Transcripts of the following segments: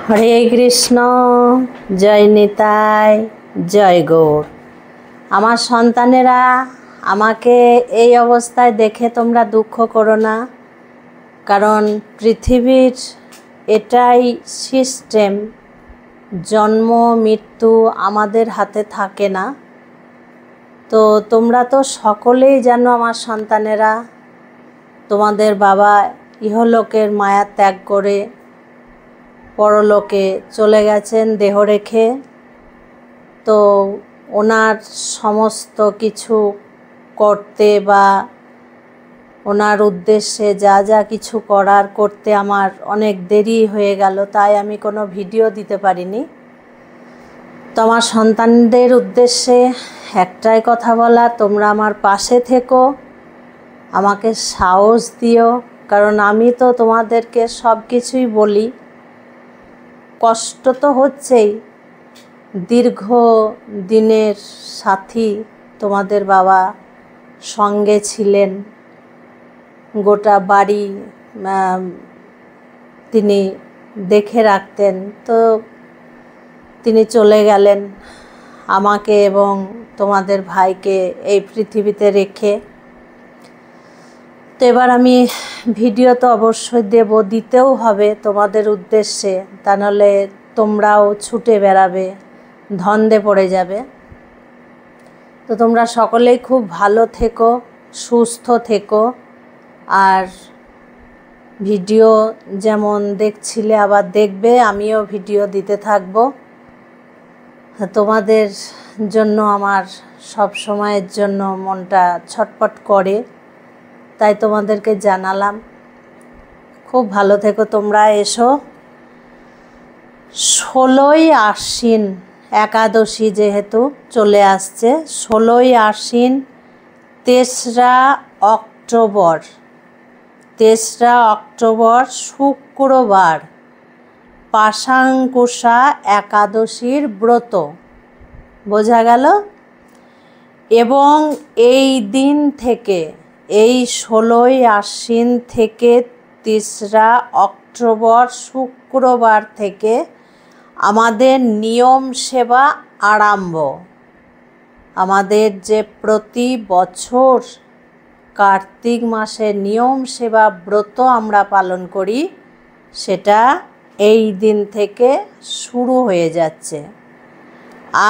হরে কৃষ্ণ, জয় নিতাই, জয় গৌর। আমার সন্তানেরা, আমাকে এই অবস্থায় দেখে তোমরা দুঃখ করো না, কারণ পৃথিবীর এটাই সিস্টেম। জন্ম মৃত্যু আমাদের হাতে থাকে না। তো তোমরা তো সকলেই জানো আমার সন্তানেরা, তোমাদের বাবা ইহলোকের মায়া ত্যাগ করে পরলোকে চলে গেছেন দেহ রেখে। তো ওনার সমস্ত কিছু করতে বা ওনার উদ্দেশ্যে যা যা কিছু করার করতে আমার অনেক দেরি হয়ে গেল, তাই আমি কোনো ভিডিও দিতে পারিনি। তো আমার সন্তানদের উদ্দেশ্যে একটাই কথা বলা, তোমরা আমার পাশে থেকো, আমাকে সাহস দিও, কারণ আমি তো তোমাদেরকে সব কিছুই বলি। কষ্ট তো হচ্ছেই, দীর্ঘ দিনের সাথী তোমাদের বাবা সঙ্গে ছিলেন, গোটা বাড়ি তিনি দেখে রাখতেন। তো তিনি চলে গেলেন আমাকে এবং তোমাদের ভাইকে এই পৃথিবীতে রেখে। তো এবার আমি ভিডিও তো অবশ্যই দিতেও হবে তোমাদের উদ্দেশ্যে, তা নাহলে তোমরাও ছুটে বেড়াবে, ধন্দে পড়ে যাবে। তো তোমরা সকলেই খুব ভালো থেকো, সুস্থ থেকো, আর ভিডিও যেমন দেখছিলে আবার দেখবে, আমিও ভিডিও দিতে থাকব। তোমাদের জন্য আমার সব সময়ের জন্য মনটা ছটফট করে, তাই তোমাদেরকে জানালাম। খুব ভালো থেকো তোমরা। এসো, 16ই আশ্বিন একাদশী যেহেতু চলে আসছে, 16ই আশ্বিন 3রা অক্টোবর শুক্রবার পাশাঙ্কুশা একাদশীর ব্রত, বোঝা গেল? এবং এই দিন থেকে, এই 16ই আশ্বিন থেকে 3রা অক্টোবর শুক্রবার থেকে আমাদের নিয়ম সেবা আরম্ভ। আমাদের যে প্রতি বছর কার্তিক মাসে নিয়ম সেবা ব্রত আমরা পালন করি, সেটা এই দিন থেকে শুরু হয়ে যাচ্ছে।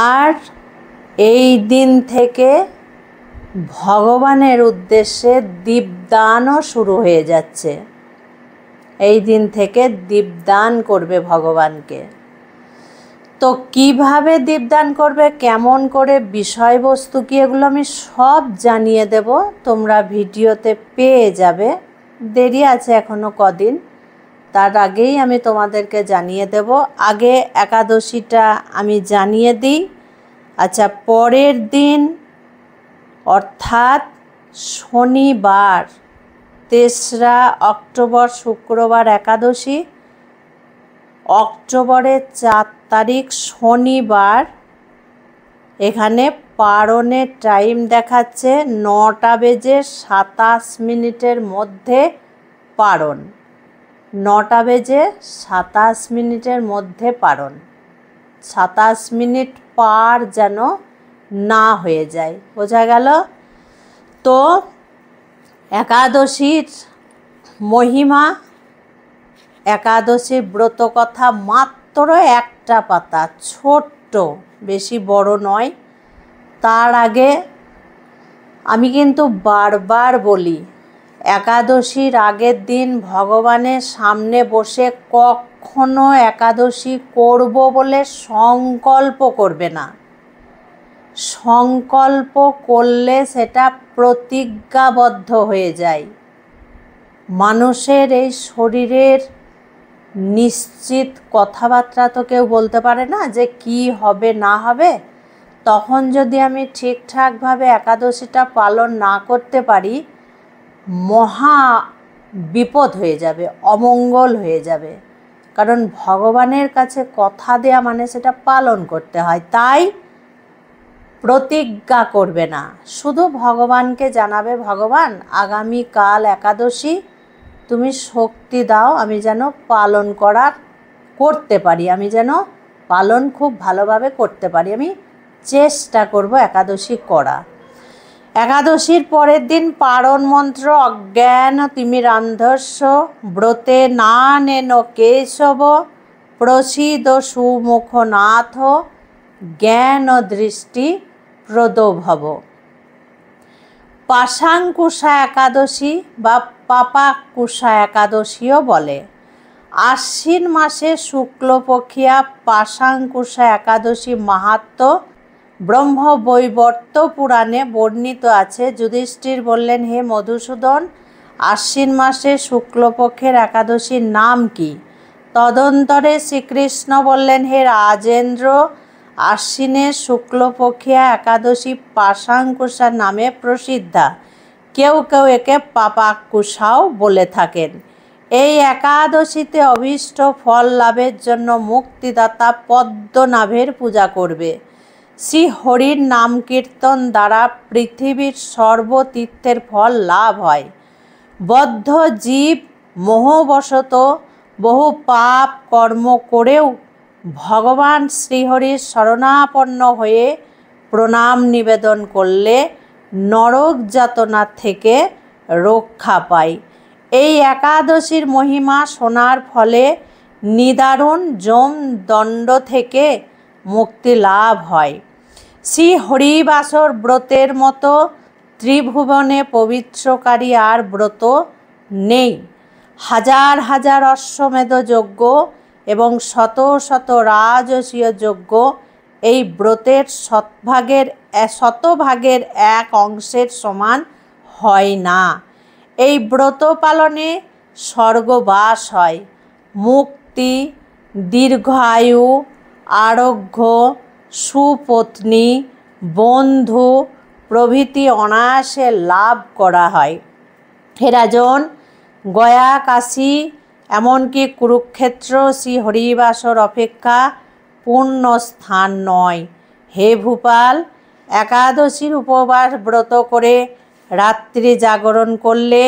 আর এই দিন থেকে ভগবানের উদ্দেশ্যে দীপদানও শুরু হয়ে যাচ্ছে। এই দিন থেকে দীপদান করবে ভগবানকে। তো কিভাবে দীপদান করবে, কেমন করে, বিষয়বস্তু কি, এগুলো আমি সব জানিয়ে দেব, তোমরা ভিডিওতে পেয়ে যাবে। দেরি আছে এখনো কদিন, তার আগেই আমি তোমাদেরকে জানিয়ে দেব। আগে একাদশীটা আমি জানিয়ে দিই। আচ্ছা, পরের দিন অর্থাৎ শনিবার 3রা অক্টোবর শুক্রবার একাদশী, অক্টোবরের 4 তারিখ শনিবার, এখানে পারণের টাইম দেখাচ্ছে 9:27 মধ্যে পারণ। 9:27 মধ্যে পারণ। 27 মিনিট পার যেন না হয়ে যায়, বোঝা গেল? তো একাদশীর মহিমা, একাদশীর ব্রত কথা মাত্র একটা পাতা, ছোট্ট, বেশি বড় নয়। তার আগে আমি কিন্তু বারবার বলি, একাদশীর আগের দিন ভগবানের সামনে বসে কখনো একাদশী করব বলে সংকল্প করবে না। সংকল্প করলে সেটা প্রতিজ্ঞাবদ্ধ হয়ে যায়। মানুষের এই শরীরের নিশ্চিত কথাবার্তা তো কেউ বলতে পারে না যে কি হবে না হবে। তখন যদি আমি ঠিকঠাকভাবে একাদশীটা পালন না করতে পারি, মহা বিপদ হয়ে যাবে, অমঙ্গল হয়ে যাবে। কারণ ভগবানের কাছে কথা দেয়া মানে সেটা পালন করতে হয়। তাই প্রতিজ্ঞা করবে না, শুধু ভগবানকে জানাবে, ভগবান আগামীকাল একাদশী, তুমি শক্তি দাও আমি যেন পালন করতে পারি, আমি যেন পালন খুব ভালোভাবে করতে পারি। আমি চেষ্টা করব একাদশী করা। একাদশীর পরের দিন পারণ মন্ত্র অজ্ঞান তিমিরান্ধস্য ব্রতে না নেন কেশব প্রসিদ সুমুখনাথ জ্ঞান দৃষ্টি প্রদভব। পাশাঙ্কুশা একাদশী বা পাপাকুশা একাদশীও বলে। আশ্বিন মাসে শুক্লপক্ষিয়া পাশাঙ্কুশা একাদশী মাহাত্ম্য ব্রহ্মবৈবর্ত পুরাণে বর্ণিত আছে। যুধিষ্ঠির বললেন, হে মধুসূদন, আশ্বিন মাসে শুক্লপক্ষের একাদশীর নাম কি? তদন্তরে শ্রীকৃষ্ণ বললেন, হে রাজেন্দ্র, আশ্বিনের শুক্লপক্ষিয়া একাদশী পাশাঙ্কুশা নামে প্রসিদ্ধা। কেউ কেউ একে পাপাকুশাও বলে থাকেন। এই একাদশীতে অভীষ্ট ফল লাভের জন্য মুক্তিদাতা পদ্মনাভের পূজা করবে। শ্রী হরির নাম কীর্তন দ্বারা পৃথিবীর সর্বতীর্থের ফল লাভ হয়। বদ্ধ জীব মোহবশত বহু পাপ কর্ম করেও ভগবান শ্রীহরির শরণাপন্ন হয়ে প্রণাম নিবেদন করলে নরক যাতনা থেকে রক্ষা পায়। এই একাদশীর মহিমা শোনার ফলে নিদারুণ যম দণ্ড থেকে মুক্তি লাভ হয়। শ্রী হরিবাসর ব্রতের মতো ত্রিভুবনে পবিত্রকারী আর ব্রত নেই। হাজার হাজার অশ্বমেধ যজ্ঞ এবং শত শত রাজসীয় যজ্ঞ এই ব্রতের শতভাগের এক অংশের সমান হয় না। এই ব্রত পালনে স্বর্গবাস হয়, মুক্তি, দীর্ঘায়ু, আরোগ্য, সুপত্নী, বন্ধু প্রভৃতি অনায়াসে লাভ করা হয়। হে রাজন, গয়া, কাশী, এমনকি কুরুক্ষেত্র শ্রী হরিবাসর অপেক্ষা পূর্ণ স্থান নয়। হে ভূপাল, একাদশীর উপবাস ব্রত করে রাত্রি জাগরণ করলে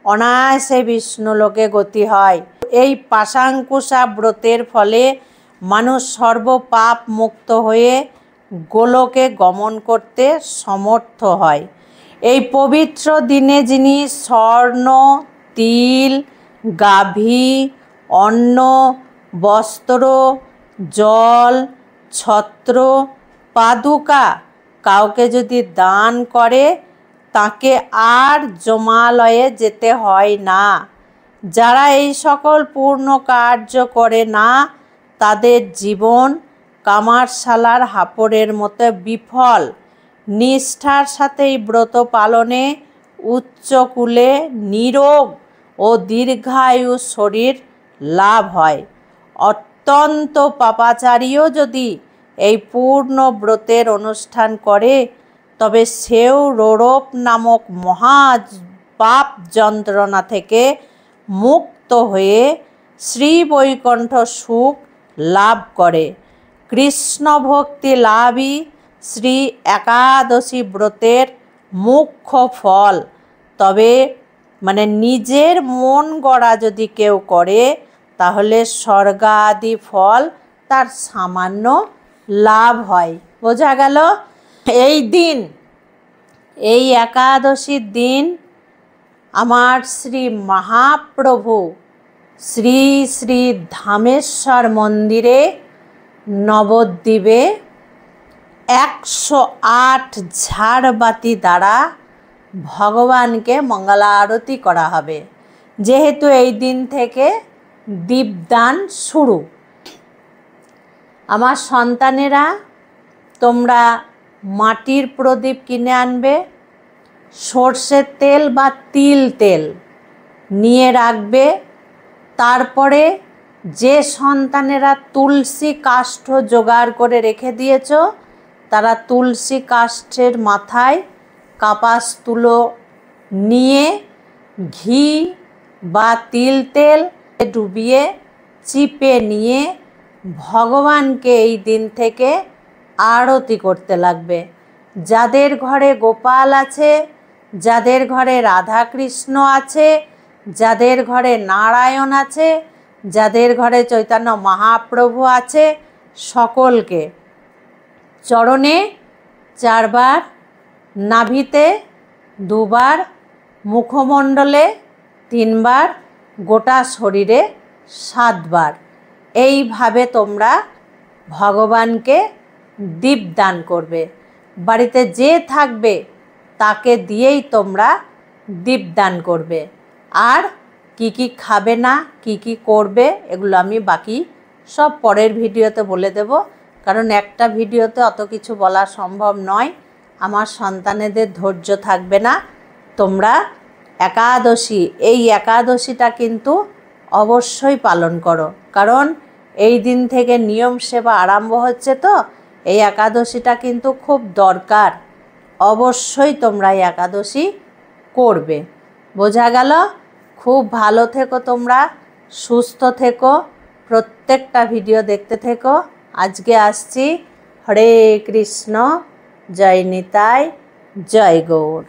অনায়াসে বিষ্ণুলোকে গতি হয়। এই পাশাঙ্কুশা ব্রতের ফলে মানুষ সর্বপাপ মুক্ত হয়ে গোলোকে গমন করতে সমর্থ হয়। এই পবিত্র দিনে যিনি স্বর্ণ, তিল, গাভী, অন্ন, বস্ত্র, জল, ছত্র, পাদুকা কাউকে যদি দান করে তাকে আর যমালয়ে যেতে হয় না। যারা এই সকল পূর্ণ কার্য করে না তাদের জীবন কামারশালার হাপড়ের মতো বিফল। নিষ্ঠার সাথে এই ব্রত পালনে উচ্চকুলে নিরোগ ও দীর্ঘায়ু শরীর লাভ হয়। অত্যন্ত পাপাচারীও যদি এই পূর্ণ ব্রতের অনুষ্ঠান করে তবে সেও রোরপ নামক মহা পাপ যন্ত্রণা থেকে মুক্ত হয়ে শ্রী বৈকুণ্ঠ সুখ লাভ করে। কৃষ্ণ ভক্তি লাভই শ্রী একাদশী ব্রতের মুখ্য ফল। তবে নিজের মন গড়া যদি কেউ করে তাহলে স্বর্গাদি ফল তার সামান্য লাভ হয়। বোঝা গেল? এই দিন, এই একাদশীর দিন আমার শ্রী মহাপ্রভু শ্রী শ্রী ধামেশ্বর মন্দিরে নবদ্বীপে 108 ঝাড়বাতি দ্বারা ভগবানকে মঙ্গলারতি করা হবে। যেহেতু এই দিন থেকে দীপদান শুরু। আমার সন্তানেরা, তোমরা মাটির প্রদীপ কিনে আনবে, সর্ষের তেল বা তিল তেল নিয়ে রাখবে। তারপরে যে সন্তানেরা তুলসী কাষ্ঠ জোগাড় করে রেখে দিয়েছ তারা তুলসী কাষ্ঠের মাথায় কাপাস তুলো নিয়ে ঘি বা তিল তেল ডুবিয়ে চিপে নিয়ে ভগবানকে এই দিন থেকে আরতি করতে লাগবে। যাদের ঘরে গোপাল আছে, যাদের ঘরে রাধাকৃষ্ণ আছে, যাদের ঘরে নারায়ণ আছে, যাদের ঘরে চৈতন্য মহাপ্রভু আছে সকলকে চরণে 4 বার, নাভিতে 2 বার, মুখমণ্ডলে 3 বার, গোটা শরীরে 7 বার এইভাবে তোমরা ভগবানকে দীপদান করবে। বাড়িতে যে থাকবে তাকে দিয়েই তোমরা দীপদান করবে। আর কি কি খাবে না, কি কি করবে, এগুলো আমি বাকি সব পরের ভিডিওতে বলে দেব, কারণ একটা ভিডিওতে অত কিছু বলা সম্ভব নয়। আমার সন্তানেদের ধৈর্য থাকবে না। তোমরা একাদশী, এই একাদশীটা কিন্তু অবশ্যই পালন করো, কারণ এই দিন থেকে নিয়ম সেবা আরম্ভ হচ্ছে। তো এই একাদশীটা কিন্তু খুব দরকার, অবশ্যই তোমরা এই একাদশী করবে। বোঝা গেল? খুব ভালো থেকো তোমরা, সুস্থ থেকো, প্রত্যেকটা ভিডিও দেখতে থেকো। আজকে আসছি। হরে কৃষ্ণ, জয় নিতাই, জয় গৌর।